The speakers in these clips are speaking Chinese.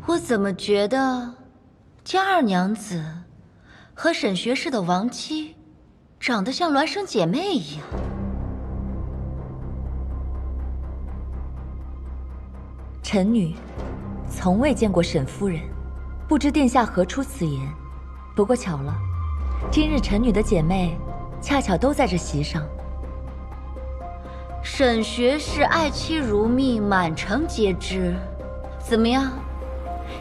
我怎么觉得江二娘子和沈学士的亡妻长得像孪生姐妹一样？臣女从未见过沈夫人，不知殿下何出此言。不过巧了，今日臣女的姐妹恰巧都在这席上。沈学士爱妻如命，满城皆知。怎么样？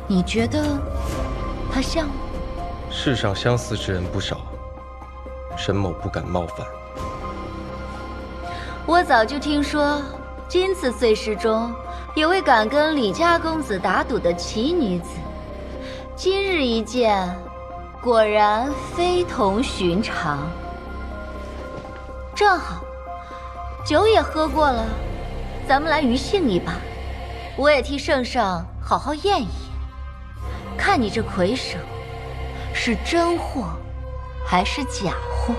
你觉得他像吗？世上相似之人不少，沈某不敢冒犯。我早就听说，今次岁时中有位敢跟李家公子打赌的奇女子，今日一见，果然非同寻常。正好，酒也喝过了，咱们来余兴一把。我也替圣上好好验一验，看你这魁首是真货还是假货。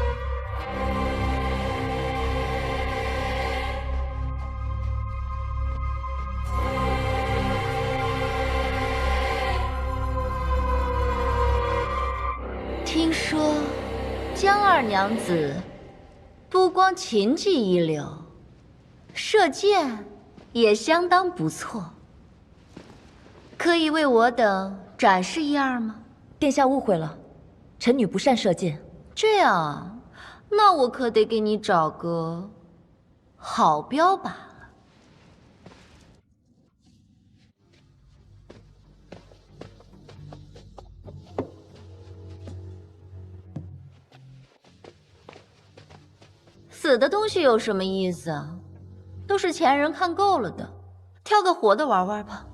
听说江二娘子不光琴技一流，射箭也相当不错，可以为我等展示一二吗？殿下误会了，臣女不善射箭。这样啊，那我可得给你找个好标靶了。死的东西有什么意思啊？都是前人看够了的，挑个活的玩玩吧。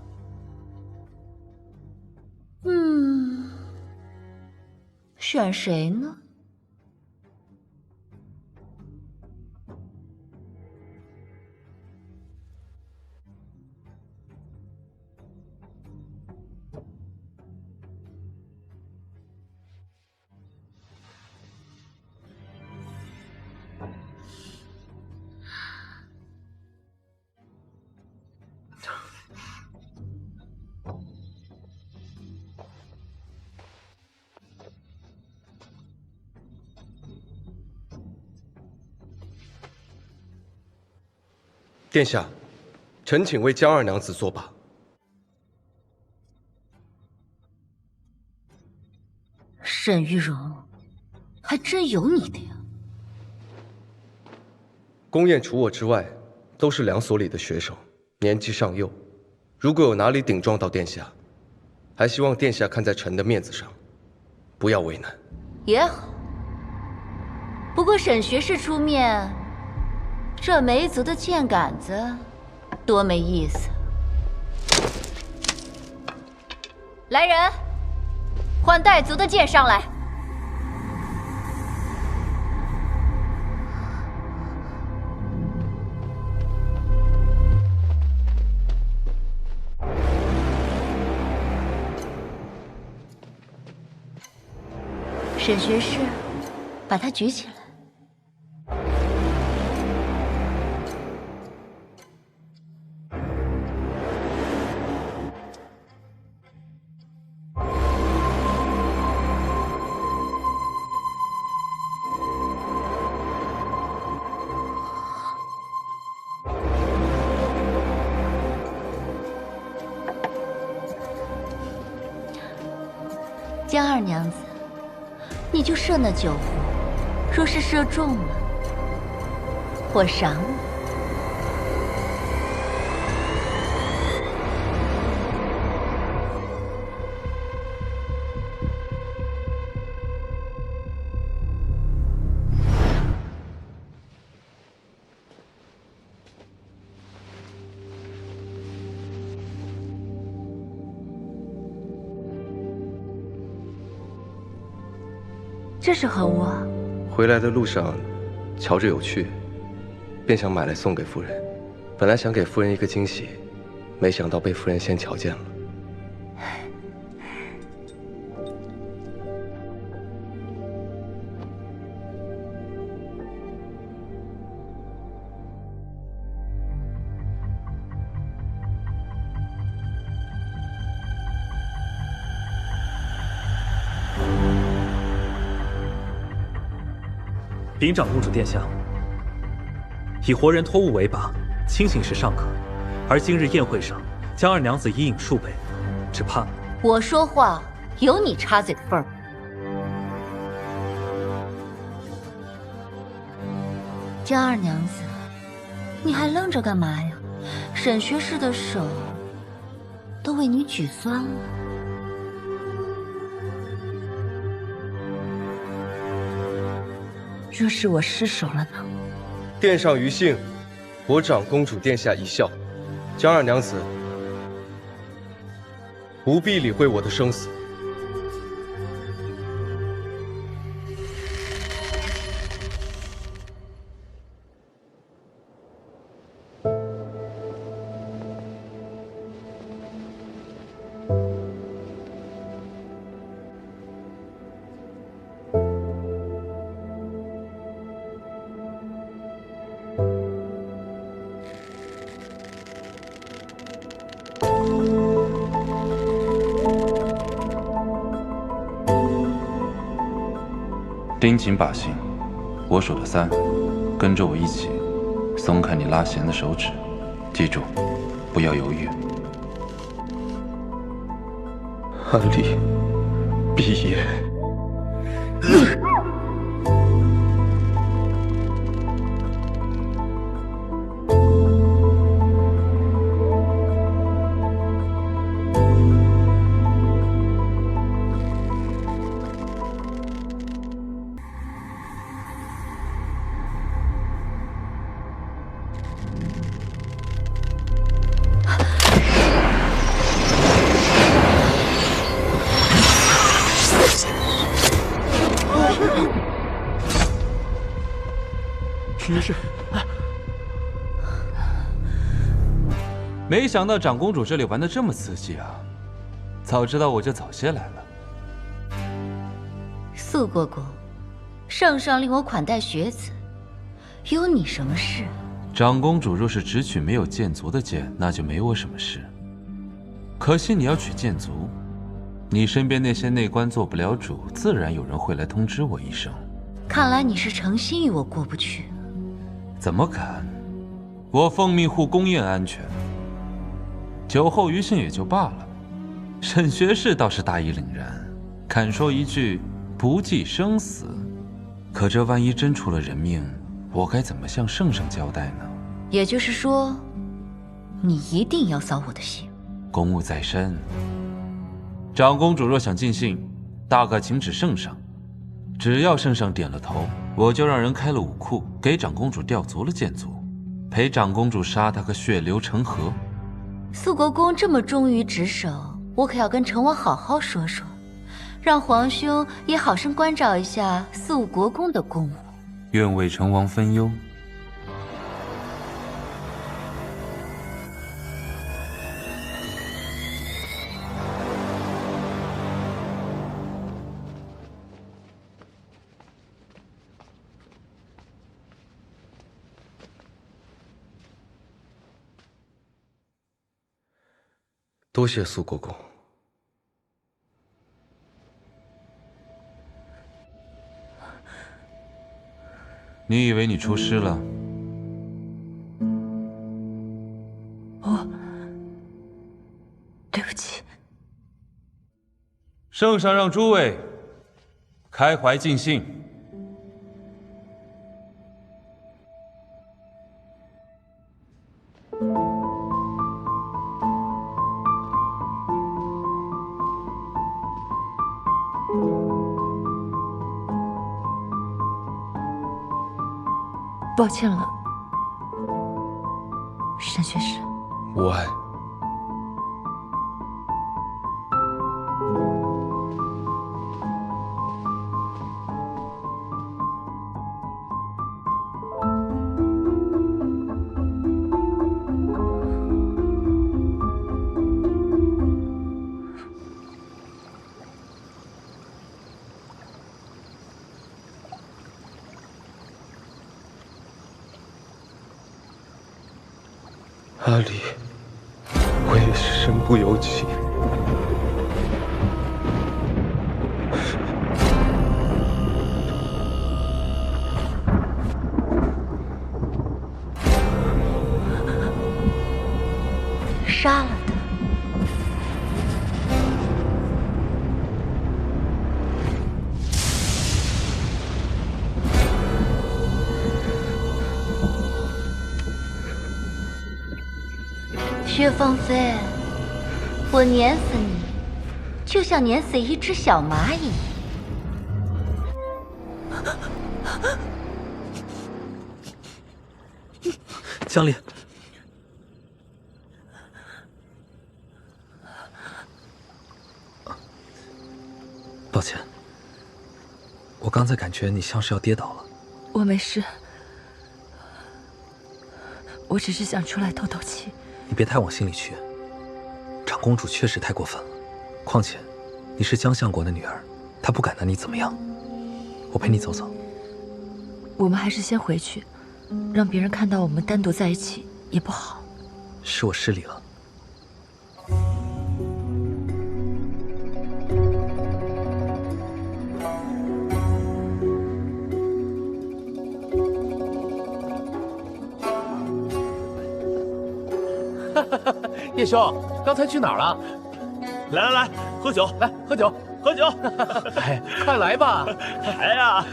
选谁呢？殿下，臣请为江二娘子作靶。沈玉荣，还真有你的呀！宫宴除我之外，都是两所里的学生，年纪尚幼。如果有哪里顶撞到殿下，还希望殿下看在臣的面子上，不要为难。也好，不过沈学士出面，这梅族的箭杆子多没意思。来人，换岱族的箭上来。沈学士，把它举起来。江二娘子，你就射那9壶，若是射中了，我赏你。这是何物啊？回来的路上，瞧着有趣，便想买来送给夫人。本来想给夫人一个惊喜，没想到被夫人先瞧见了。禀长公主殿下，以活人托物为靶，清醒时尚可，而今日宴会上江二娘子一饮数杯，只怕……我说话有你插嘴的份儿。江二娘子，你还愣着干嘛呀？沈学士的手都为你举酸了。若是我失手了呢？殿上余幸，我长公主殿下一笑。江二娘子，不必理会我的生死。盯紧靶心，我数到3，跟着我一起松开你拉弦的手指，记住，不要犹豫。安离，闭眼。沈学士，没想到长公主这里玩得这么刺激啊！早知道我就早些来了。素国公，圣上令我款待学子，有你什么事？长公主若是只娶没有剑族的剑，那就没我什么事。可惜你要娶剑族，你身边那些内官做不了主，自然有人会来通知我一声。看来你是诚心与我过不去。怎么敢？我奉命护宫宴安全，酒后余兴也就罢了。沈学士倒是大义凛然，敢说一句不计生死。可这万一真出了人命，我该怎么向圣上交代呢？也就是说，你一定要扫我的兴。公务在身，长公主若想尽兴，大可请旨圣上。只要圣上点了头，我就让人开了武库，给长公主调足了剑族，陪长公主杀她个血流成河。素国公这么忠于职守，我可要跟成王好好说说，让皇兄也好生关照一下素国公的公务。愿为成王分忧。多谢素国公。你以为你出师了？对不起。圣上让诸位开怀尽兴。抱歉了，沈学士。无碍。阿离，我也是身不由己。杀了的。薛芳菲，我碾死你，就像碾死一只小蚂蚁。江离，抱歉，我刚才感觉你像是要跌倒了。我没事，我只是想出来透透气。你别太往心里去，长公主确实太过分了。况且，你是江相国的女儿，她不敢拿你怎么样。我陪你走走。我们还是先回去，让别人看到我们单独在一起也不好。是我失礼了。叶兄，刚才去哪儿了？来来来，喝酒，来喝酒，喝酒！哎，快来吧！来呀！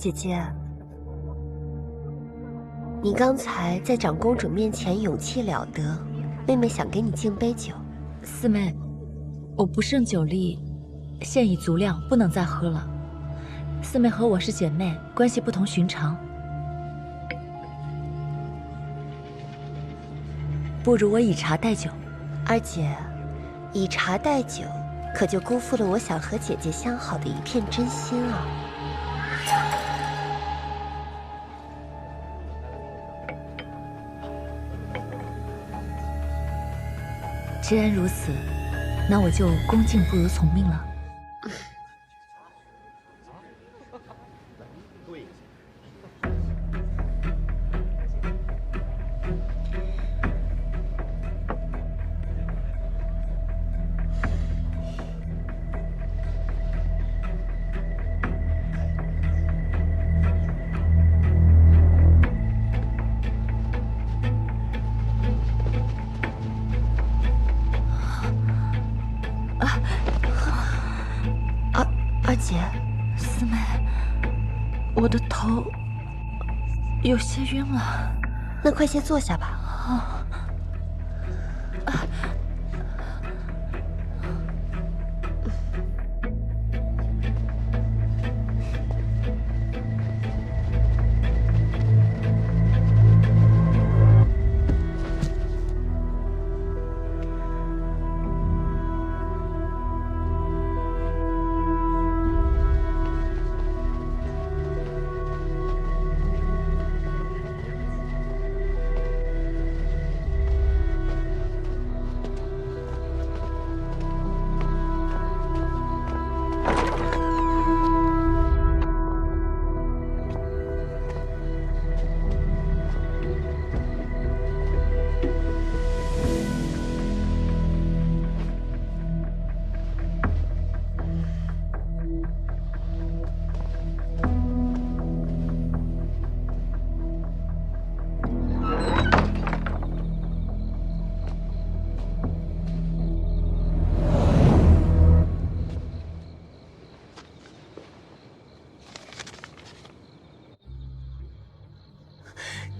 姐姐，你刚才在长公主面前勇气了得，妹妹想给你敬杯酒。四妹，我不胜酒力，现已足量，不能再喝了。四妹和我是姐妹，关系不同寻常，不如我以茶代酒。二姐，以茶代酒，可就辜负了我想和姐姐相好的一片真心啊！既然如此，那我就恭敬不如从命了。二姐，四妹，我的头有些晕了。那快些坐下吧。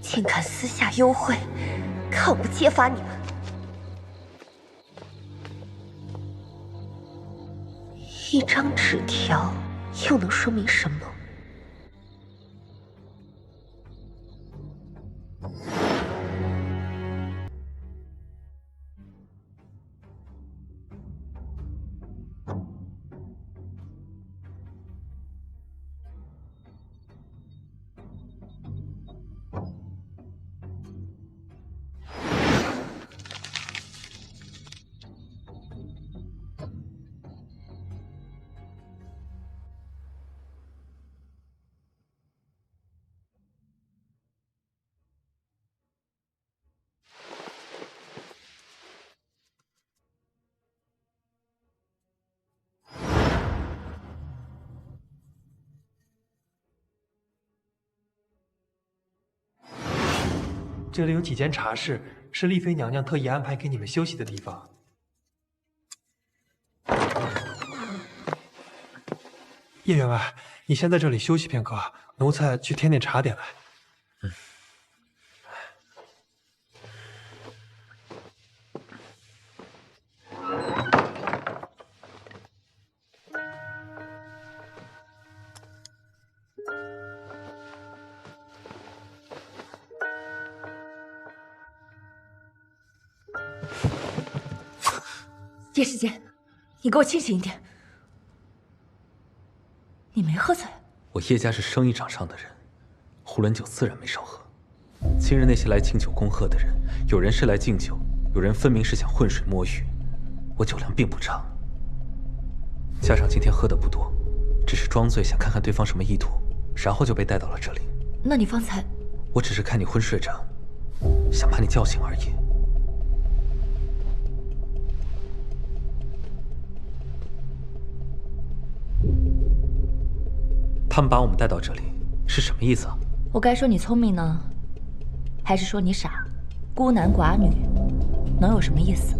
竟敢私下幽会，看我揭发你们！一张纸条又能说明什么？这里有几间茶室，是丽妃娘娘特意安排给你们休息的地方。叶员外，你先在这里休息片刻，奴才去添点茶点来。叶世杰，你给我清醒一点！你没喝醉？我叶家是生意场上的人，呼伦酒自然没少喝。今日那些来敬酒恭贺的人，有人是来敬酒，有人分明是想浑水摸鱼。我酒量并不差，加上今天喝的不多，只是装醉想看看对方什么意图，然后就被带到了这里。那你方才……我只是看你昏睡着，想把你叫醒而已。他们把我们带到这里是什么意思啊？我该说你聪明呢，还是说你傻？孤男寡女，能有什么意思？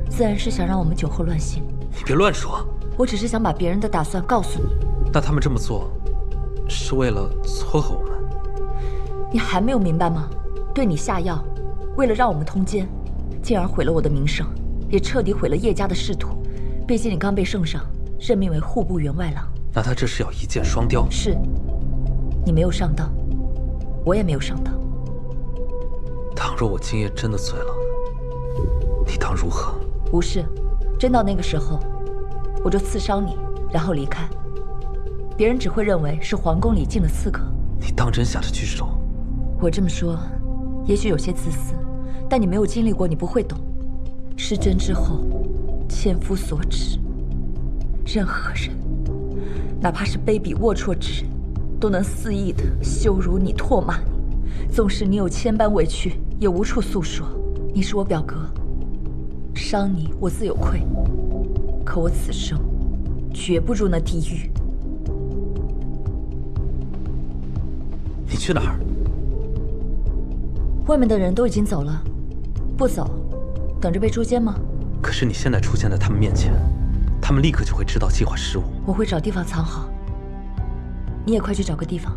自然是想让我们酒后乱性。你别乱说，我只是想把别人的打算告诉你。那他们这么做，是为了撮合我们？你还没有明白吗？对你下药，为了让我们通奸，进而毁了我的名声，也彻底毁了叶家的仕途。毕竟你刚被圣上任命为户部员外郎。那他这是要一箭双雕？是，你没有上当，我也没有上当。倘若我今夜真的醉了，你当如何？无事，真到那个时候，我就刺伤你，然后离开。别人只会认为是皇宫里进了刺客。你当真下得去手？我这么说，也许有些自私，但你没有经历过，你不会懂。失贞之后，千夫所指，任何人。哪怕是卑鄙龌龊之人，都能肆意的羞辱你、唾骂你。纵使你有千般委屈，也无处诉说。你是我表哥，伤你我自有愧。可我此生绝不入那地狱。你去哪儿？外面的人都已经走了，不走，等着被捉奸吗？可是你现在出现在他们面前，他们立刻就会知道计划失误。我会找地方藏好，你也快去找个地方。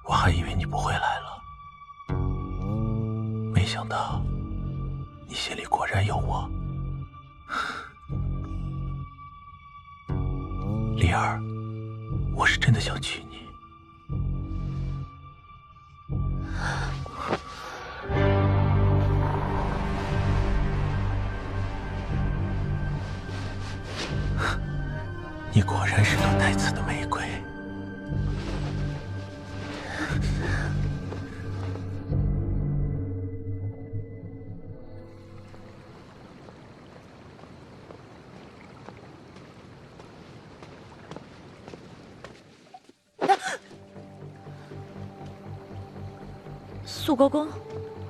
我还以为你不会来了，没想到你心里果然有我。丽儿，我是真的想娶你。你果然是朵带刺的玫瑰。肃国公，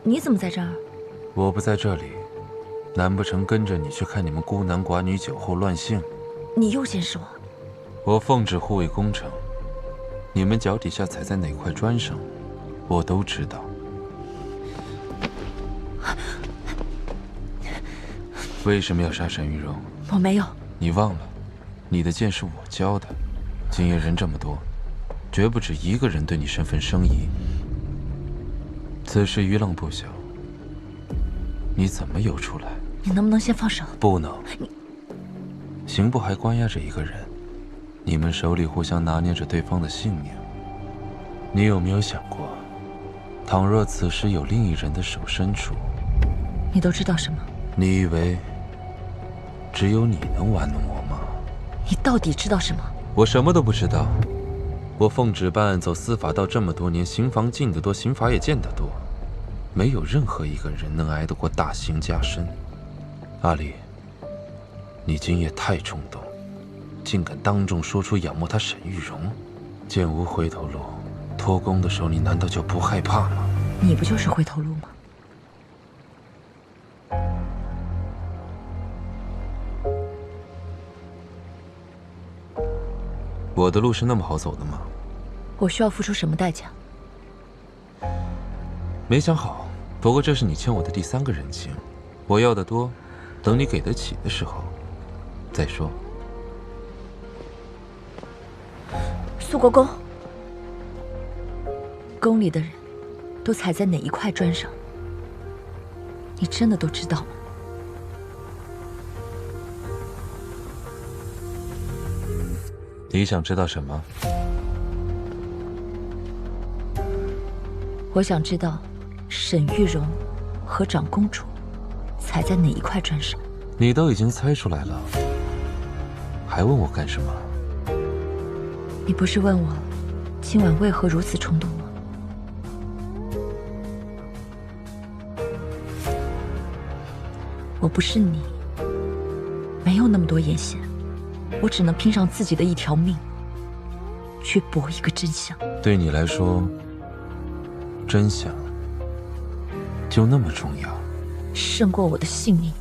你怎么在这儿？我不在这里，难不成跟着你去看你们孤男寡女酒后乱性？你又监视我？我奉旨护卫宫城，你们脚底下踩在哪块砖上，我都知道。为什么要杀沈玉荣？我没有。你忘了，你的剑是我教的。今夜人这么多，绝不止一个人对你身份生疑。此事余浪不小，你怎么游出来？你能不能先放手？不能。刑部还关押着一个人，你们手里互相拿捏着对方的性命。你有没有想过，倘若此时有另一人的手伸出，你都知道什么？你以为只有你能玩弄我吗？你到底知道什么？我什么都不知道。我奉旨办案走司法道这么多年，刑房进得多，刑罚也见得多，没有任何一个人能挨得过大刑加身。阿离，你今夜太冲动，竟敢当众说出仰慕他沈玉荣，剑无回头路，托公的时候你难道就不害怕吗？你不就是回头路吗？我的路是那么好走的吗？我需要付出什么代价？没想好，不过这是你欠我的第3个人情，我要的多，等你给得起的时候再说。苏国公，宫里的人都踩在哪一块砖上？你真的都知道吗？你想知道什么？我想知道沈玉荣和长公主踩在哪一块砖上。你都已经猜出来了，还问我干什么？你不是问我今晚为何如此冲动吗？我不是你，没有那么多眼线，我只能拼上自己的一条命，去搏一个真相。对你来说，真相就那么重要？胜过我的性命。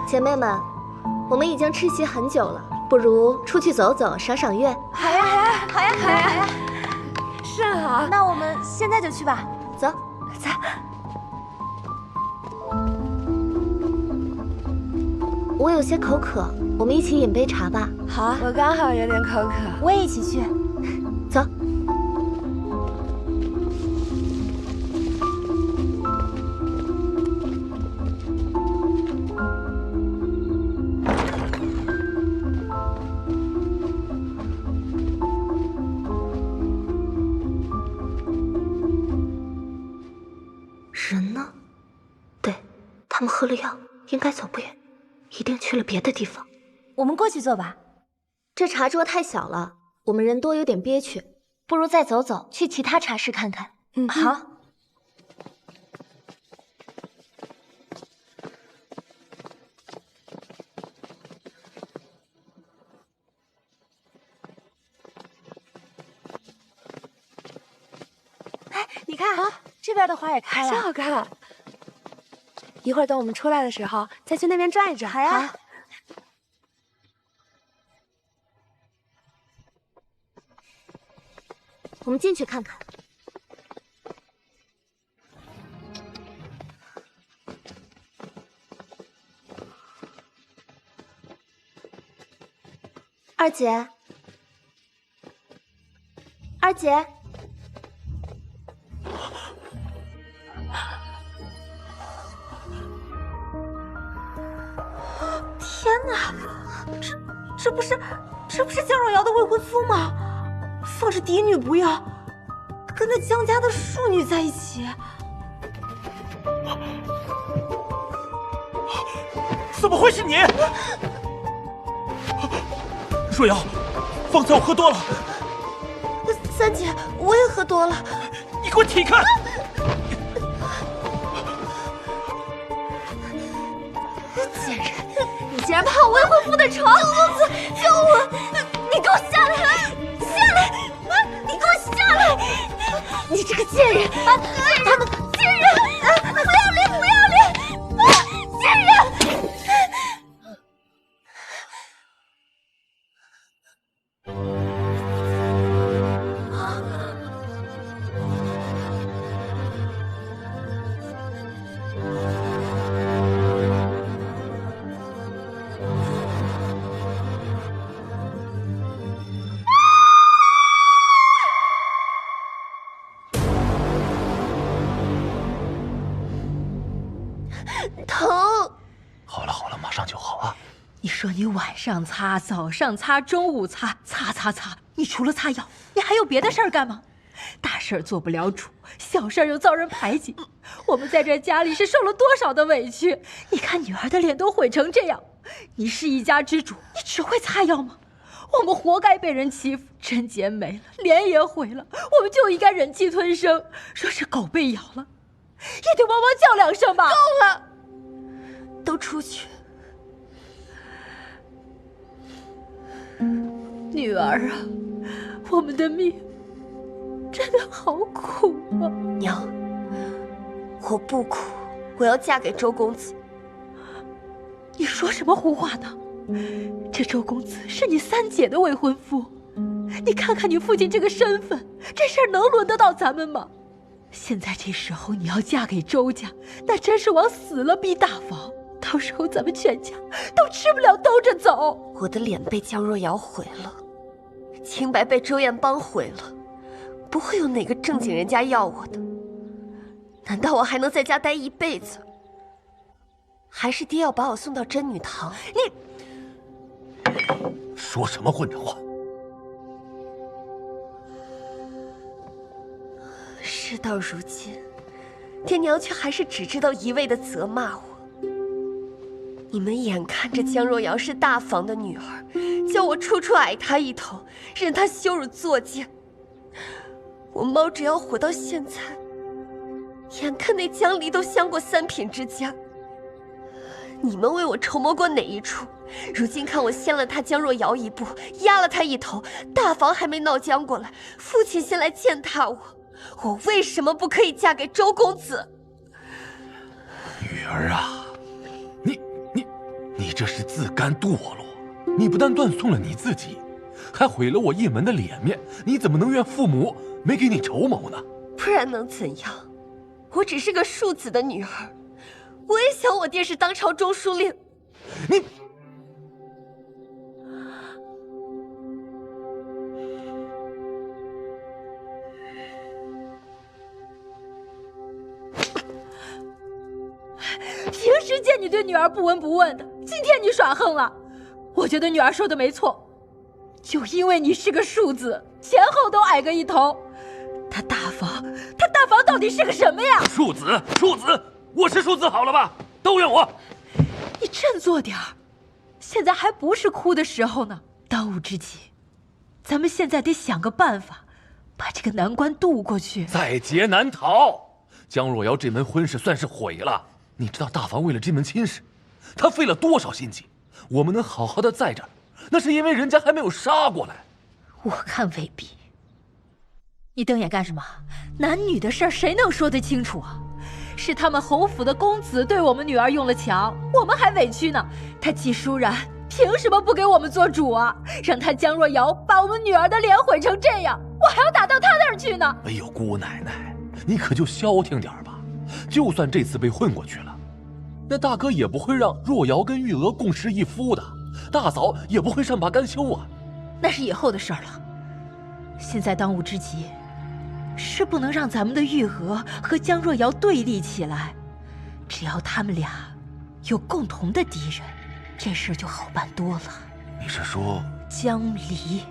姐妹们，我们已经吃席很久了，不如出去走走，赏赏月。好呀，好呀，好呀，好呀，好呀！是好，那我们现在就去吧。走，走。我有些口渴，我们一起饮杯茶吧。好啊，我刚好有点口渴，我也一起去。走。人呢？对，他们喝了药，应该走不远，一定去了别的地方。我们过去坐吧。这茶桌太小了，我们人多有点憋屈，不如再走走，去其他茶室看看。嗯，好。哎，你看啊，这边的花也开了，真好看。一会儿等我们出来的时候，再去那边转一转。好呀。好。我们进去看看。二姐，二姐，天哪，这不是江若瑶的未婚夫吗？放着嫡女不要，跟那江家的庶女在一起，怎么会是你？若瑶，方才我喝多了。三姐，我也喝多了。你给我起开！贱人，你竟然怕我未婚夫的仇！公子，救我！你给我下来！下来！你给我下来！你这个贱人！他们贱人！不要脸！不要脸！贱人！疼。好了好了，马上就好啊。你说你晚上擦，早上擦，中午擦，擦，你除了擦药，你还有别的事儿干吗？大事儿做不了主，小事儿又遭人排挤。我们在这家里是受了多少的委屈？你看女儿的脸都毁成这样，你是一家之主，你只会擦药吗？我们活该被人欺负，贞洁没了，脸也毁了，我们就应该忍气吞声。若是狗被咬了，也得汪汪叫2声吧。够了，都出去。女儿啊，我们的命真的好苦啊！娘，我不苦，我要嫁给周公子。你说什么胡话呢？这周公子是你3姐的未婚夫，你看看你父亲这个身份，这事儿能轮得到咱们吗？现在这时候你要嫁给周家，那真是往死了逼大房，到时候咱们全家都吃不了兜着走。我的脸被江若瑶毁了，清白被周艳邦毁了，不会有哪个正经人家要我的。难道我还能在家待一辈子？还是爹要把我送到真女堂？你说什么混账话！事到如今，爹娘却还是只知道一味的责骂我。你们眼看着江若瑶是大房的女儿，叫我处处矮她一头，任她羞辱作践。我猫只要活到现在，眼看那江离都相过3品之家。你们为我筹谋过哪一出？如今看我先了他江若瑶一步，压了他一头，大房还没闹僵过来，父亲先来践踏我，我为什么不可以嫁给周公子？女儿啊，你这是自甘堕落，你不但断送了你自己，还毁了我一门的脸面，你怎么能怨父母没给你筹谋呢？不然能怎样？我只是个庶子的女儿，我也想我爹是当朝中书令。你平时见你对女儿不闻不问的，今天你耍横了。我觉得女儿说的没错，就因为你是个庶子，前后都矮个一头。他大房到底是个什么呀？庶子，我是庶子好了吧？都怨我。你振作点儿，现在还不是哭的时候呢。当务之急，咱们现在得想个办法，把这个难关渡过去。在劫难逃，江若瑶这门婚事算是毁了。你知道大房为了这门亲事，他费了多少心机？我们能好好的在这儿，那是因为人家还没有杀过来。我看未必。你瞪眼干什么？男女的事儿谁能说得清楚啊？是他们侯府的公子对我们女儿用了强，我们还委屈呢。他季舒然凭什么不给我们做主啊？让他江若瑶把我们女儿的脸毁成这样，我还要打到他那儿去呢。哎呦，姑奶奶，你可就消停点吧。就算这次被混过去了，那大哥也不会让若瑶跟玉娥共侍一夫的，大嫂也不会善罢甘休啊。那是以后的事儿了。现在当务之急是不能让咱们的玉娥和江若瑶对立起来，只要他们俩有共同的敌人，这事儿就好办多了。你是说江离？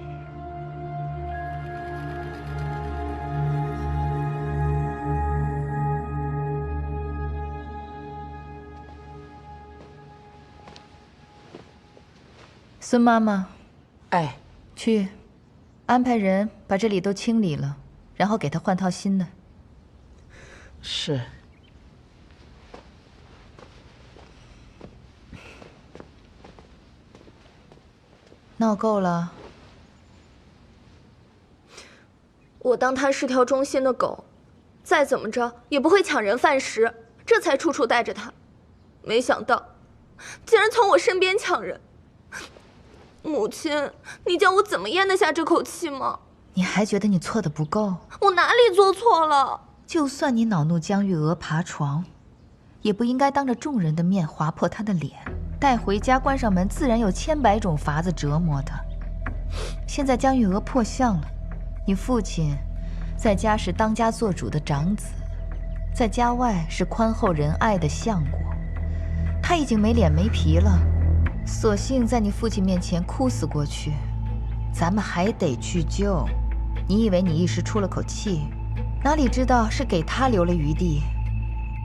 孙妈妈，哎，去安排人把这里都清理了，然后给他换套新的。是。闹够了？我当他是条忠心的狗，再怎么着也不会抢人饭食，这才处处带着他。没想到，竟然从我身边抢人。母亲，你叫我怎么咽得下这口气吗？你还觉得你错的不够？我哪里做错了？就算你恼怒江玉娥爬床，也不应该当着众人的面划破她的脸，带回家关上门，自然有千百种法子折磨她。现在江玉娥破相了，你父亲在家是当家做主的长子，在家外是宽厚仁爱的相国，他已经没脸没皮了，索性在你父亲面前哭死过去。咱们还得去救。你以为你一时出了口气，哪里知道是给他留了余地。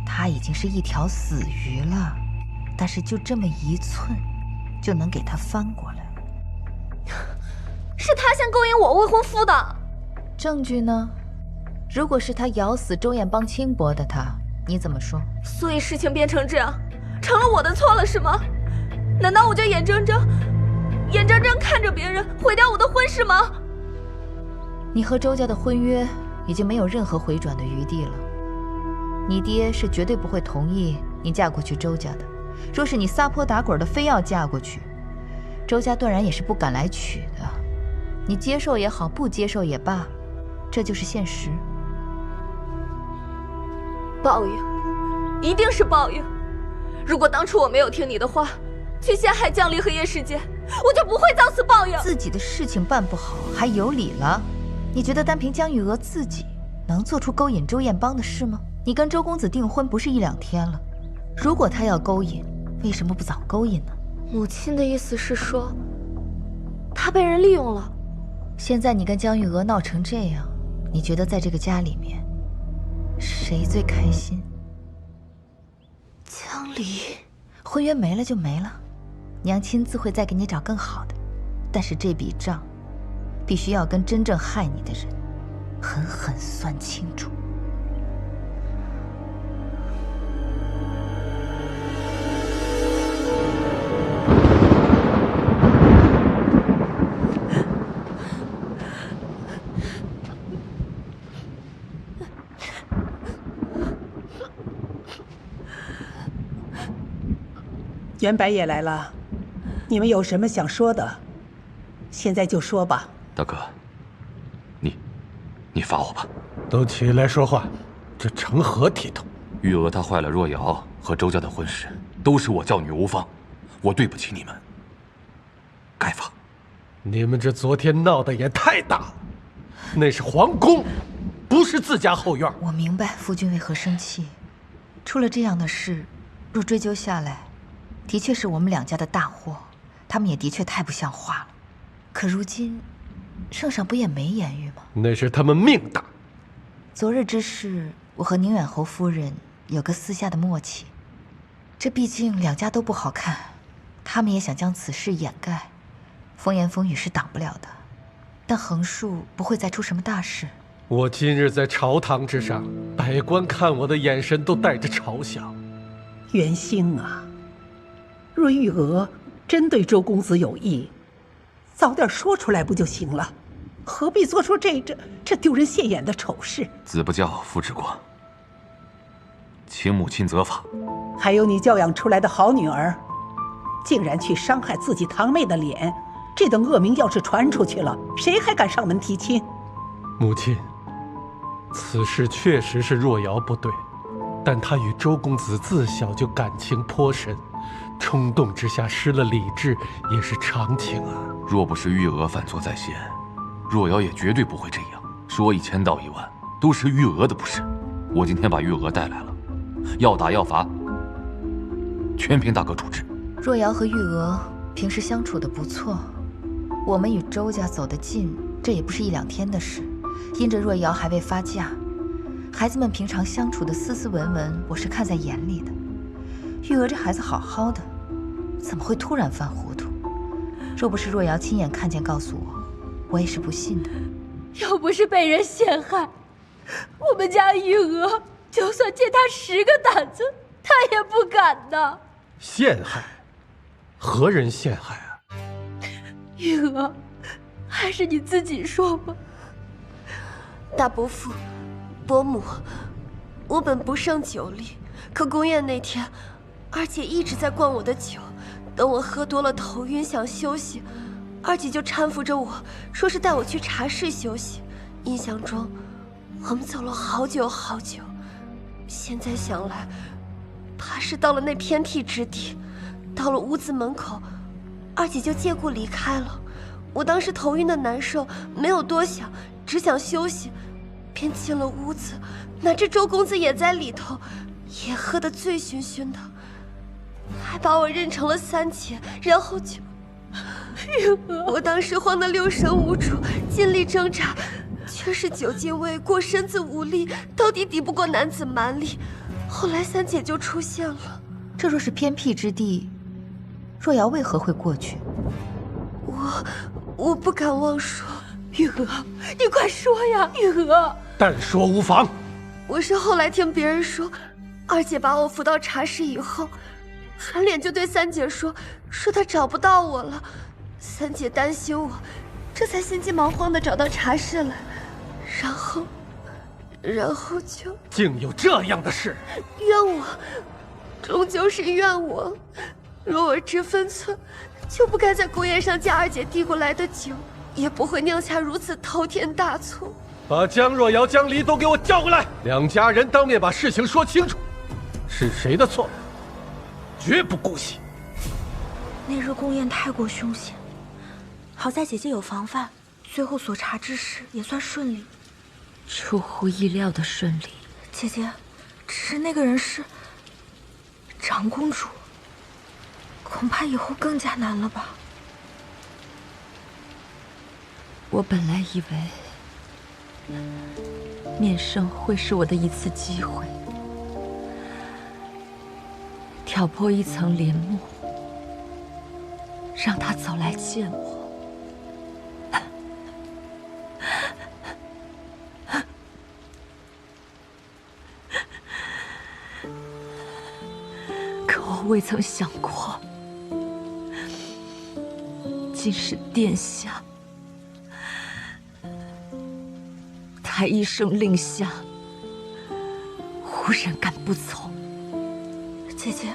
他已经是一条死鱼了，但是就这么1寸，就能给他翻过来。是他先勾引我未婚夫的。证据呢？如果是他咬死周艳帮轻薄的他，你怎么说？所以事情变成这样，成了我的错了是吗？难道我就眼睁睁看着别人毁掉我的婚事吗？你和周家的婚约已经没有任何回转的余地了。你爹是绝对不会同意你嫁过去周家的。若是你撒泼打滚的非要嫁过去，周家断然也是不敢来娶的。你接受也好，不接受也罢，这就是现实。报应，一定是报应。如果当初我没有听你的话，去陷害江离和叶世杰，我就不会遭此报应。自己的事情办不好，还有理了？你觉得单凭江玉娥自己能做出勾引周艳帮的事吗？你跟周公子订婚不是1、2天了，如果他要勾引，为什么不早勾引呢？母亲的意思是说，他被人利用了。现在你跟江玉娥闹成这样，你觉得在这个家里面，谁最开心？江离，婚约没了就没了，娘亲自会再给你找更好的，但是这笔账，必须要跟真正害你的人狠狠算清楚。袁白也来了，你们有什么想说的，现在就说吧。大哥，你罚我吧。都起来说话，这成何体统？玉娥她坏了若瑶和周家的婚事，都是我教女无方，我对不起你们，该罚。你们这昨天闹得也太大了，那是皇宫，不是自家后院。我明白夫君为何生气，出了这样的事，若追究下来，的确是我们2家的大祸，他们也的确太不像话了。可如今，圣上不也没言语吗？那是他们命大。昨日之事，我和宁远侯夫人有个私下的默契。这毕竟2家都不好看，他们也想将此事掩盖，风言风语是挡不了的。但横竖不会再出什么大事。我今日在朝堂之上，百官看我的眼神都带着嘲笑。袁兴啊，若玉娥真对周公子有意，早点说出来不就行了？何必做出这丢人现眼的丑事？子不教，父之过，请母亲责罚。还有你教养出来的好女儿，竟然去伤害自己堂妹的脸，这等恶名要是传出去了，谁还敢上门提亲？母亲，此事确实是若瑶不对，但她与周公子自小就感情颇深，冲动之下失了理智也是常情啊。若不是玉娥犯错在先，若瑶也绝对不会这样。说1000道1万，都是玉娥的不是。我今天把玉娥带来了，要打要罚，全凭大哥处置。若瑶和玉娥平时相处的不错，我们与周家走得近，这也不是1、2天的事。因着若瑶还未发嫁，孩子们平常相处的斯斯文文，我是看在眼里的。玉娥这孩子好好的，怎么会突然犯糊涂？若不是若瑶亲眼看见告诉我，我也是不信的。要不是被人陷害，我们家玉娥就算借他10个胆子，他也不敢的。陷害？何人陷害啊？玉娥，还是你自己说吧。大伯父、伯母，我本不胜酒力，可宫宴那天，二姐一直在灌我的酒。等我喝多了头晕想休息，二姐就搀扶着我，说是带我去茶室休息。印象中，我们走了好久好久。现在想来，怕是到了那偏僻之地，到了屋子门口，二姐就借故离开了。我当时头晕的难受，没有多想，只想休息，便进了屋子。哪知周公子也在里头，也喝得醉醺醺的。还把我认成了三姐，然后就……我当时慌得六神无主，尽力挣扎，却是酒劲未过，身子无力，到底抵不过男子蛮力。后来三姐就出现了。这若是偏僻之地，若瑶为何会过去？我不敢妄说。玉娥，你快说呀，玉娥！但说无妨。我是后来听别人说，二姐把我扶到茶室以后，转脸就对三姐说她找不到我了。三姐担心我，这才心急忙慌地找到茶室来，然后就……竟有这样的事！怨我，终究是怨我。若我知分寸，就不该在宫宴上借二姐递过来的酒，也不会酿下如此滔天大错。把江若瑶、江离都给我叫过来，两家人当面把事情说清楚，是谁的错，绝不姑息。那日宫宴太过凶险，好在姐姐有防范，最后所查之事也算顺利。出乎意料的顺利。姐姐，只是那个人是长公主，恐怕以后更加难了吧？我本来以为面圣会是我的一次机会，挑破一层帘幕，让他早来见我。可我未曾想过，竟是殿下。他一声令下，无人敢不从。姐姐，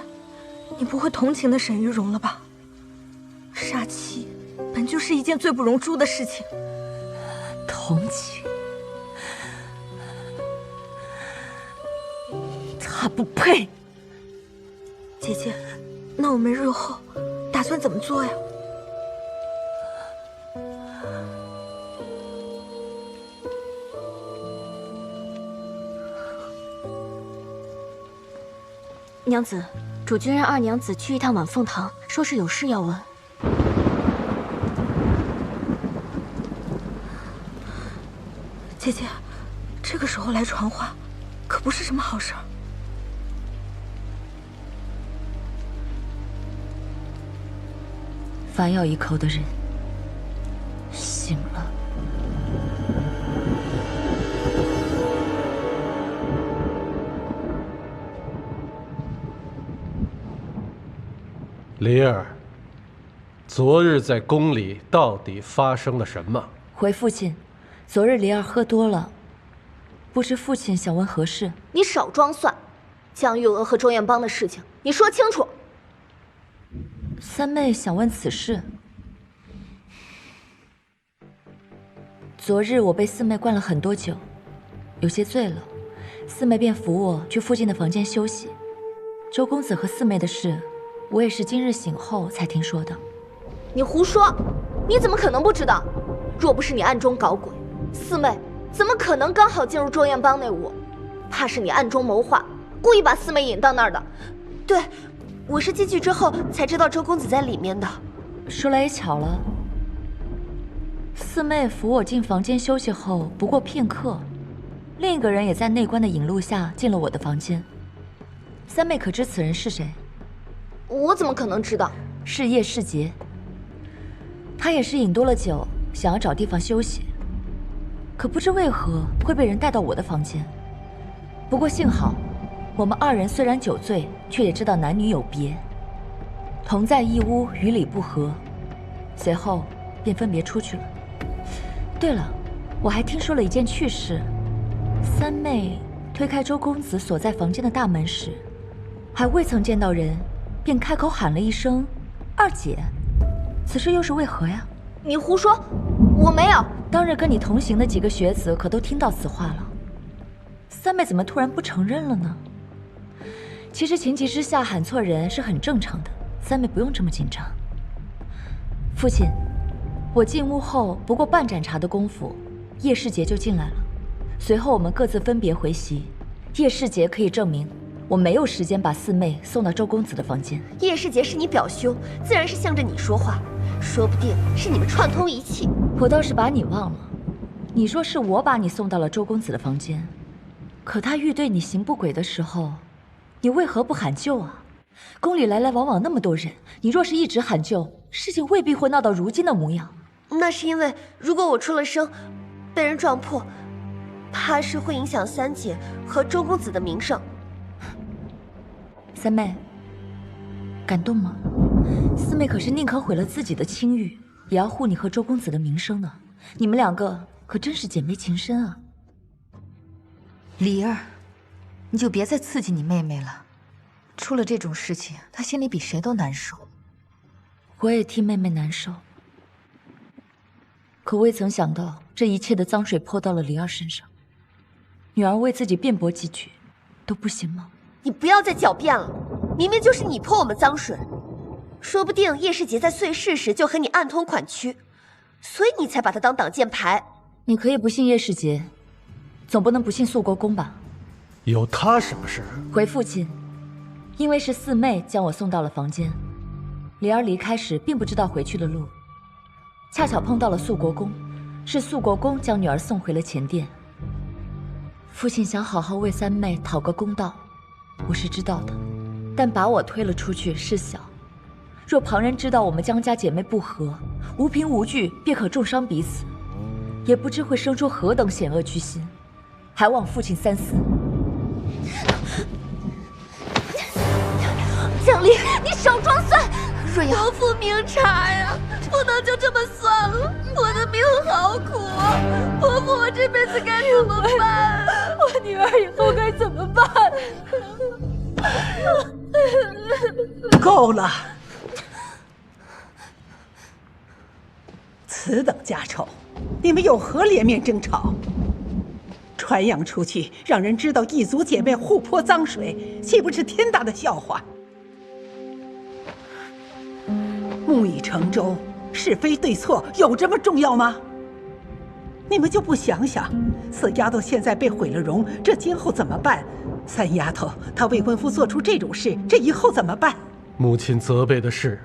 你不会同情的沈玉荣了吧？杀妻本就是一件罪不容诛的事情。同情？他不配。姐姐，那我们日后打算怎么做呀？娘子，主君让二娘子去一趟晚凤堂，说是有事要问。姐姐，这个时候来传话，可不是什么好事儿。反咬一口的人醒了。离儿，昨日在宫里到底发生了什么？回父亲，昨日离儿喝多了，不知父亲想问何事？你少装蒜，江玉娥和周彦邦的事情，你说清楚。三妹想问此事。昨日我被四妹灌了很多酒，有些醉了，四妹便扶我去附近的房间休息。周公子和四妹的事，我也是今日醒后才听说的。你胡说！你怎么可能不知道？若不是你暗中搞鬼，四妹怎么可能刚好进入周彦邦那屋？怕是你暗中谋划，故意把四妹引到那儿的。对，我是进去之后才知道周公子在里面的。说来也巧了，四妹扶我进房间休息后，不过片刻，另一个人也在内官的引路下进了我的房间。三妹可知此人是谁？我怎么可能知道？是叶世杰。他也是饮多了酒，想要找地方休息，可不知为何会被人带到我的房间。不过幸好，我们二人虽然酒醉，却也知道男女有别，同在一屋，与理不合，随后便分别出去了。对了，我还听说了一件趣事：三妹推开周公子所在房间的大门时，还未曾见到人，便开口喊了一声“二姐”，此事又是为何呀？你胡说，我没有。当日跟你同行的几个学子可都听到此话了，三妹怎么突然不承认了呢？其实情急之下喊错人是很正常的，三妹不用这么紧张。父亲，我进屋后不过半盏茶的功夫，叶世杰就进来了。随后我们各自分别回席，叶世杰可以证明我没有时间把四妹送到周公子的房间。叶世杰是你表兄，自然是向着你说话，说不定是你们串通一气。我倒是把你忘了，你说是我把你送到了周公子的房间，可他欲对你行不轨的时候，你为何不喊救啊？宫里来来往往那么多人，你若是一直喊救，事情未必会闹到如今的模样。那是因为，如果我出了声，被人撞破，怕是会影响三姐和周公子的名声。三妹，感动吗？四妹可是宁可毁了自己的清誉，也要护你和周公子的名声呢。你们两个可真是姐妹情深啊！梨儿，你就别再刺激你妹妹了。出了这种事情，她心里比谁都难受。我也替妹妹难受，可未曾想到这一切的脏水泼到了梨儿身上。女儿为自己辩驳几句，都不行吗？你不要再狡辩了，明明就是你泼我们脏水，说不定叶世杰在碎尸时就和你暗通款曲，所以你才把他当挡箭牌。你可以不信叶世杰，总不能不信肃国公吧？有他什么事？回父亲，因为是四妹将我送到了房间，梨儿离开时并不知道回去的路，恰巧碰到了肃国公，是肃国公将女儿送回了前殿。父亲想好好为三妹讨个公道，我是知道的，但把我推了出去是小，若旁人知道我们江家姐妹不和，无凭无据便可重伤彼此，也不知会生出何等险恶居心，还望父亲三思。江离，你少装蒜！若要国父明察呀，不能就这么算了。我的命好苦啊！伯父，我这辈子该怎么办？我女儿以后该怎么办？够了！此等家丑，你们有何脸面争吵？传扬出去，让人知道一族姐妹互泼脏水，岂不是天大的笑话？木已成舟，是非对错有这么重要吗？你们就不想想，四丫头现在被毁了容，这今后怎么办？三丫头她未婚夫做出这种事，这以后怎么办？母亲责备的是，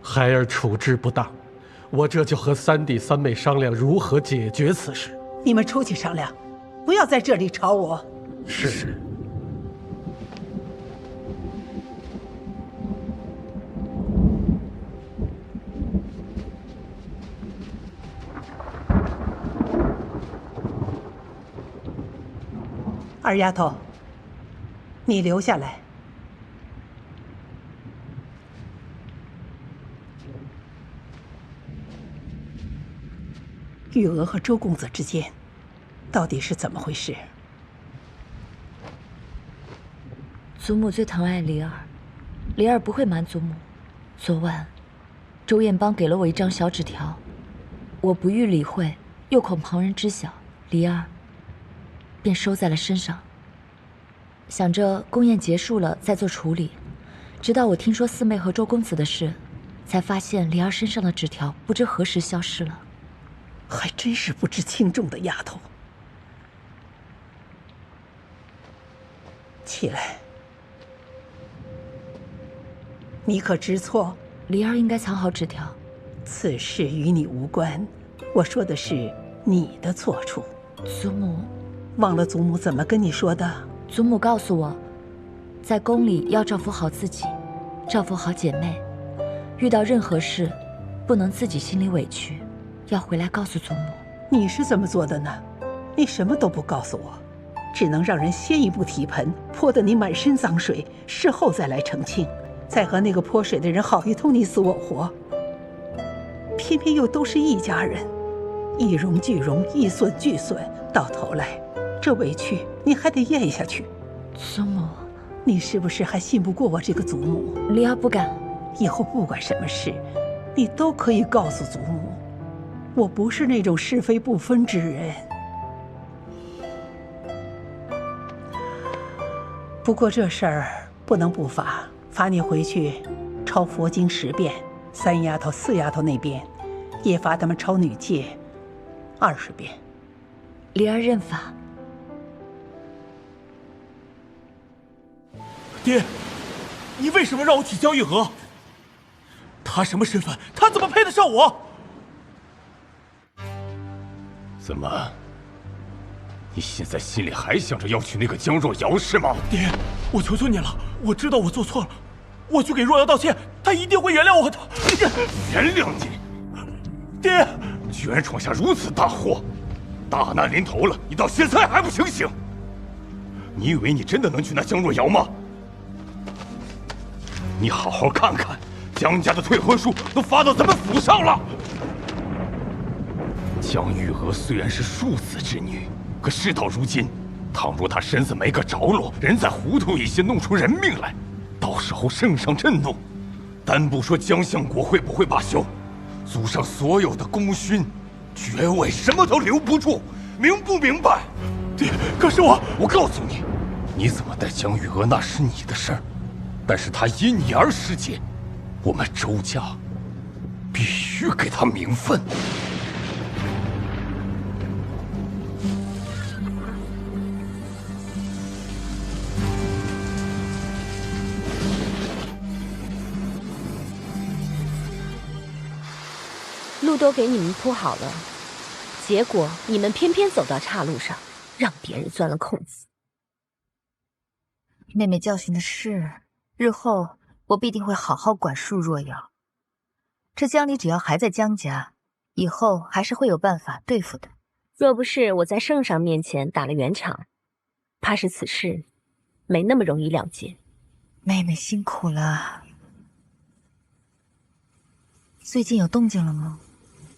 孩儿处置不当，我这就和三弟三妹商量如何解决此事。你们出去商量，不要在这里吵我。是。二丫头，你留下来。玉娥和周公子之间，到底是怎么回事？祖母最疼爱梨儿，梨儿不会瞒祖母。昨晚，周彦邦给了我一张小纸条，我不欲理会，又恐旁人知晓，梨儿便收在了身上。想着宫宴结束了再做处理，直到我听说四妹和周公子的事，才发现梨儿身上的纸条不知何时消失了。还真是不知轻重的丫头。起来，你可知错？梨儿应该藏好纸条。此事与你无关，我说的是你的错处。祖母，忘了祖母怎么跟你说的？祖母告诉我，在宫里要照顾好自己，照顾好姐妹，遇到任何事，不能自己心里委屈，要回来告诉祖母。你是怎么做的呢？你什么都不告诉我，只能让人先一步提盆，泼得你满身脏水，事后再来澄清，再和那个泼水的人好一通你死我活。偏偏又都是一家人，一荣俱荣，一损俱损，到头来这委屈你还得咽下去。祖母，你是不是还信不过我这个祖母？梨儿不敢。以后不管什么事，你都可以告诉祖母，我不是那种是非不分之人。不过这事儿不能不罚，罚你回去抄佛经10遍，三丫头、四丫头那边也罚他们抄女戒20遍。梨儿认罚。爹，你为什么让我娶江玉娥？她什么身份？她怎么配得上我？怎么？你现在心里还想着要娶那个江若瑶是吗？爹，我求求你了，我知道我做错了，我去给若瑶道歉，她一定会原谅我的。原谅你？爹，居然闯下如此大祸，大难临头了，你到现在还不清醒？你以为你真的能娶那江若瑶吗？你好好看看，江家的退婚书都发到咱们府上了。江玉娥虽然是庶子之女，可事到如今，倘若她身子没个着落，人再糊涂一些，弄出人命来，到时候圣上震怒，单不说江相国会不会罢休，祖上所有的功勋、爵位什么都留不住，明不明白？爹，可是我告诉你，你怎么待江玉娥那是你的事儿，但是她因你而失节，我们周家必须给她名分。路都给你们铺好了，结果你们偏偏走到岔路上，让别人钻了空子。妹妹教训的是，日后我必定会好好管束若瑶。这江离只要还在江家，以后还是会有办法对付的。若不是我在圣上面前打了圆场，怕是此事没那么容易了结。妹妹辛苦了。最近有动静了吗？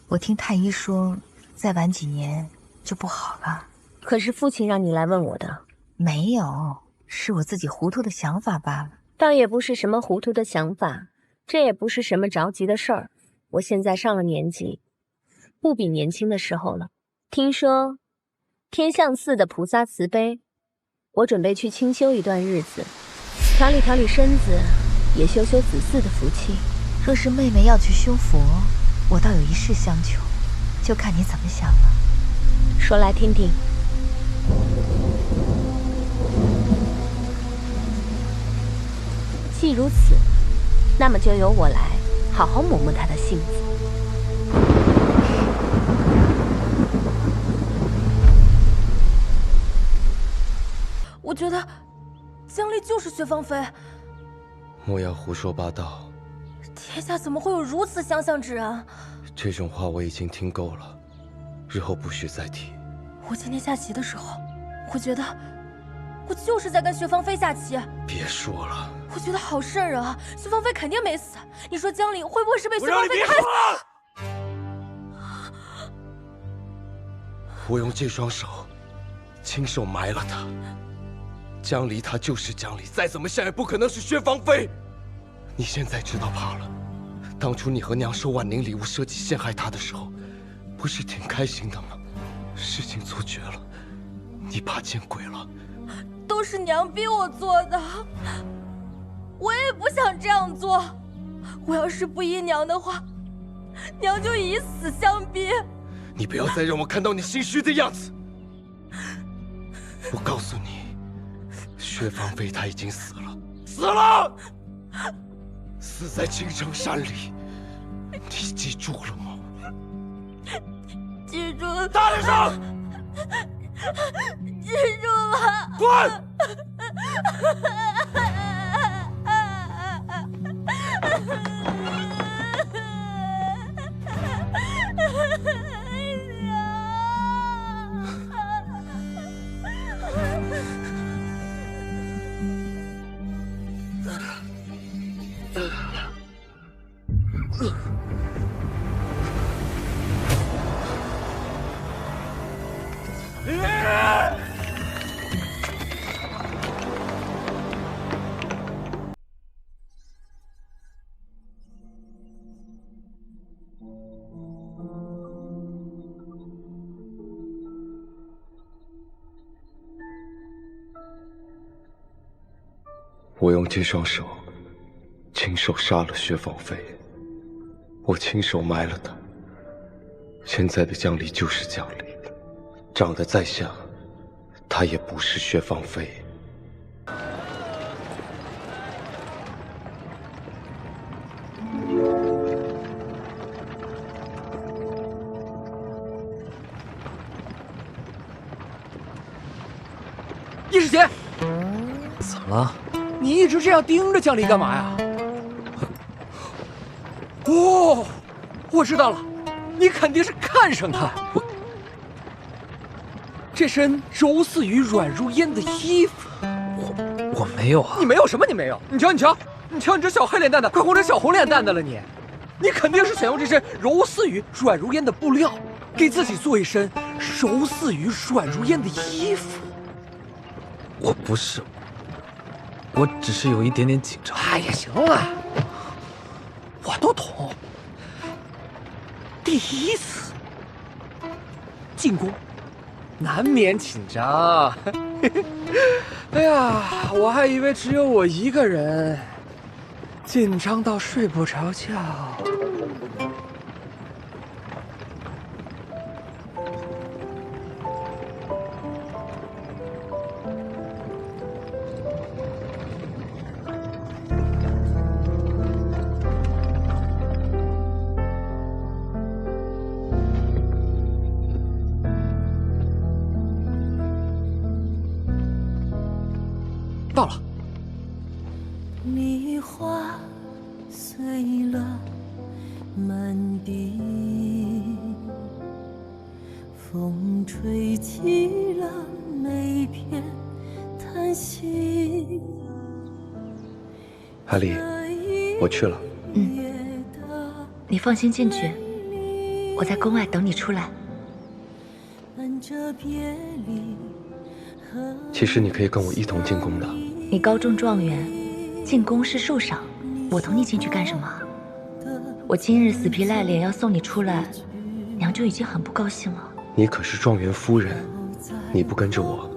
我听太医说，再晚几年就不好了。可是父亲让你来问我的。没有，是我自己糊涂的想法罢了。倒也不是什么糊涂的想法，这也不是什么着急的事儿。我现在上了年纪，不比年轻的时候了。听说天象寺的菩萨慈悲，我准备去清修一段日子，调理调理身子，也修修子嗣的福气。若是妹妹要去修佛，我倒有一事相求，就看你怎么想了。说来听听。既如此，那么就由我来好好磨磨他的性子。我觉得江离就是薛芳菲。莫要胡说八道。天下怎么会有如此相像之人？这种话我已经听够了，日后不许再提。我今天下棋的时候，我觉得我就是在跟薛芳菲下棋。别说了，我觉得好瘆人啊！薛芳菲肯定没死，你说江离会不会是被薛芳菲害死？我用这双手亲手埋了他。江离他就是江离，再怎么想也不可能是薛芳菲。你现在知道怕了。当初你和娘收万宁礼物设计陷害他的时候，不是挺开心的吗？事情做绝了，你怕见鬼了。都是娘逼我做的，我也不想这样做。我要是不依娘的话，娘就以死相逼。你不要再让我看到你心虚的样子。我告诉你，薛芳菲她已经死了，死了，死在青城山里。你记住了吗？记住了。大点声！记住了。滚！我用这双手亲手杀了薛芳菲，我亲手埋了她。现在的江离就是江离，长得再像，她也不是薛芳菲。怎么了？你一直这样盯着江离干嘛呀？哦，我知道了，你肯定是看上他。这身柔似雨、软如烟的衣服，我没有啊！你没有什么？你没有？你瞧，你这小黑脸蛋的，快红成小红脸蛋的了你！你肯定是想用这身柔似雨、软如烟的布料，给自己做一身柔似雨、软如烟的衣服。我不是，我只是有一点点紧张。哎呀，行了，我都懂。第一次进宫，难免紧张。哎呀，我还以为只有我一个人紧张到睡不着觉。到了。梨花碎了满地，风吹起了每片叹息。阿离，我去了。你放心进去，我在宫外等你出来。其实你可以跟我一同进宫的。你高中状元，进宫是受赏，我同你进去干什么？我今日死皮赖脸要送你出来，娘就已经很不高兴了。你可是状元夫人，你不跟着我，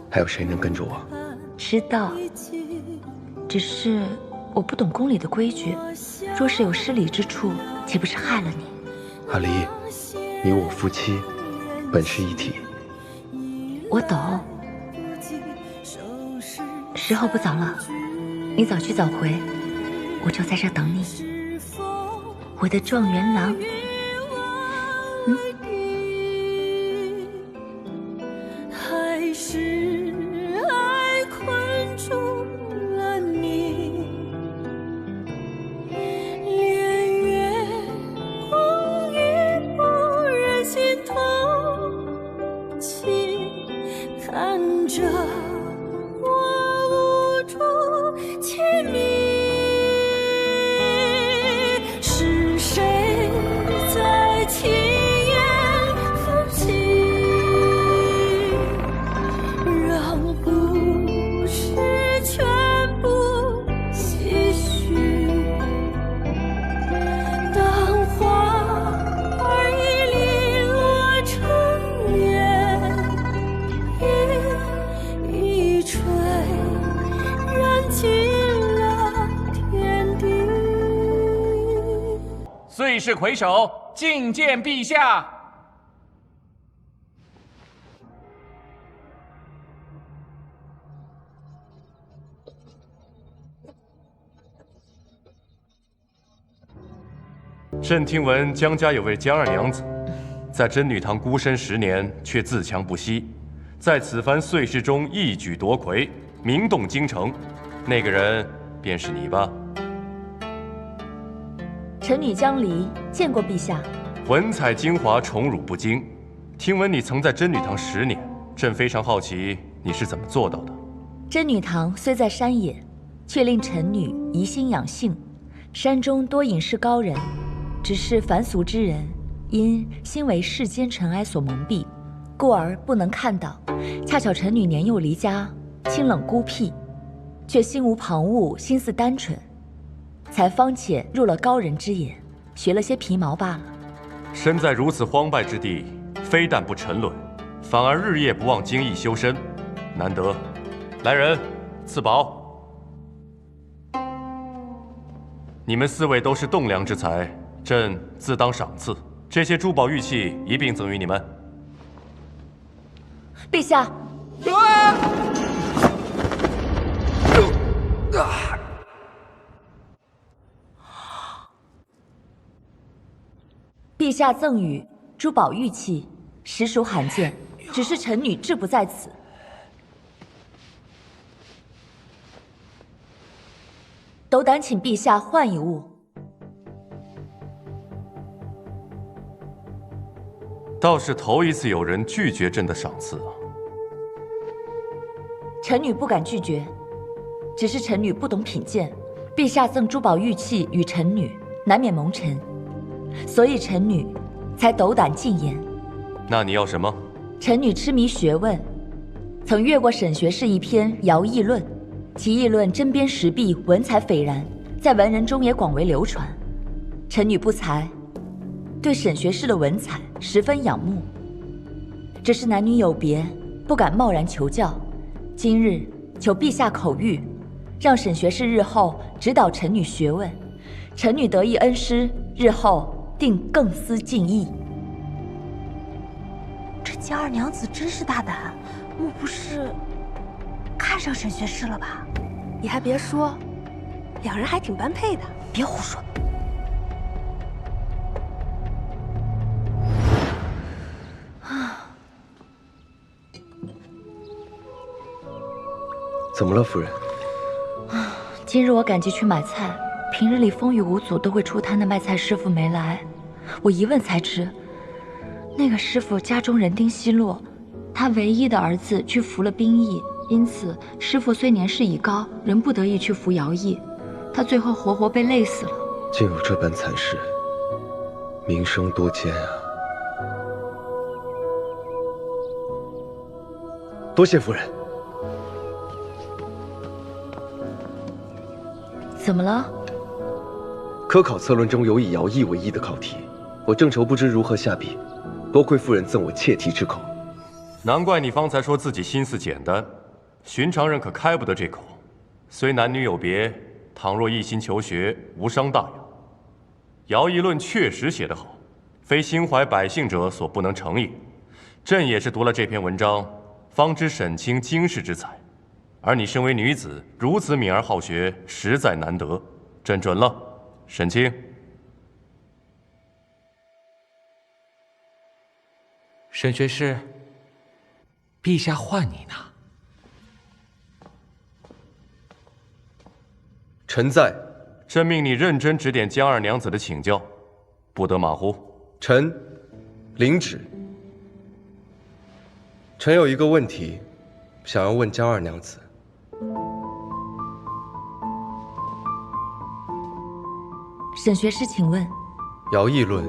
还有谁能跟着我？知道，只是我不懂宫里的规矩，若是有失礼之处，岂不是害了你？阿离，你我夫妻本是一体。我懂。时候不早了，你早去早回，我就在这等你，我的状元郎。还是爱困住了你，连月光也不忍心同情，看着亲密，是谁在轻言放弃，让故事全部唏嘘。当花儿已零落成烟，一吹燃尽岁氏魁首，觐见陛下。朕听闻江家有位江二娘子，在真女堂孤身10年，却自强不息，在此番岁氏中一举夺魁，名动京城。那个人便是你吧？臣女江离见过陛下。魂采精华，宠辱不惊。听闻你曾在真女堂10年，朕非常好奇你是怎么做到的。真女堂虽在山野，却令臣女怡心养性。山中多隐士高人，只是凡俗之人，因心为世间尘埃所蒙蔽，故而不能看到。恰巧臣女年幼离家，清冷孤僻，却心无旁骛，心思单纯，才方且入了高人之眼，学了些皮毛罢了。身在如此荒败之地，非但不沉沦，反而日夜不忘精益修身，难得。来人，赐宝。你们4位都是栋梁之才，朕自当赏赐。这些珠宝玉器一并赠予你们。陛下。陛下赠予珠宝玉器，实属罕见，只是臣女志不在此。斗胆请陛下换一物。倒是头一次有人拒绝朕的赏赐啊！臣女不敢拒绝，只是臣女不懂品鉴。陛下赠珠宝玉器与臣女，难免蒙尘，所以臣女才斗胆进言。那你要什么？臣女痴迷学问，曾阅过沈学士一篇《尧议论》，其议论针砭时弊，文采斐然，在文人中也广为流传。臣女不才，对沈学士的文采十分仰慕，只是男女有别，不敢贸然求教。今日求陛下口谕，让沈学士日后指导臣女学问，臣女得一恩师，日后定更思敬意。这江二娘子真是大胆，莫不是看上沈学士了吧？你还别说，两人还挺般配的。别胡说。怎么了，夫人？今日我赶集去买菜，平日里风雨无阻都会出摊的卖菜师傅没来，我一问才知，那个师傅家中人丁稀落，他唯一的儿子去服了兵役，因此师傅虽年事已高，仍不得已去服徭役，他最后活活被累死了。竟有这般惨事，名声多艰啊！多谢夫人。怎么了？科考策论中有以徭役为宜的考题，我正愁不知如何下笔，多亏夫人赠我切题之口。难怪你方才说自己心思简单，寻常人可开不得这口。虽男女有别，倘若一心求学，无伤大雅。徭役论确实写得好，非心怀百姓者所不能成也。朕也是读了这篇文章，方知沈清经世之才。而你身为女子，如此敏而好学，实在难得。朕准了，沈清。沈学士，陛下唤你呢。臣在。朕命你认真指点江二娘子的请教，不得马虎。臣领旨。臣有一个问题，想要问江二娘子。沈学士，请问。徭役论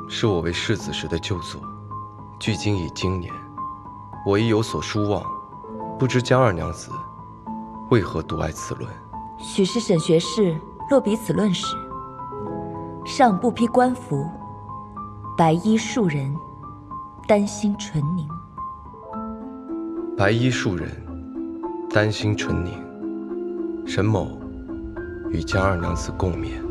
是我为世子时的旧作，距今已经年，我亦有所书望，不知江二娘子为何独爱此论？许是沈学士落笔此论时，上不披官服，白衣庶人，丹心纯凝。白衣庶人，丹心纯凝，沈某与江二娘子共勉。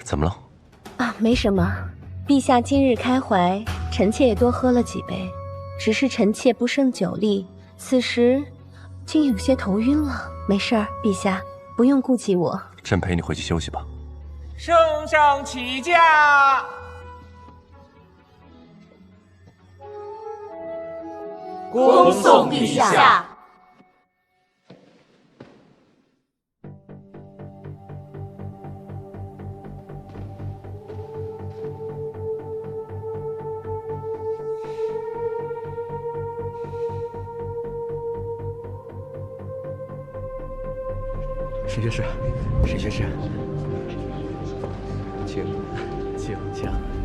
怎么了？啊，没什么。陛下今日开怀，臣妾也多喝了几杯，只是臣妾不胜酒力，此时竟有些头晕了。没事儿，陛下不用顾及我。朕陪你回去休息吧。圣上起驾！恭送陛下。沈学士，沈学士，请，请。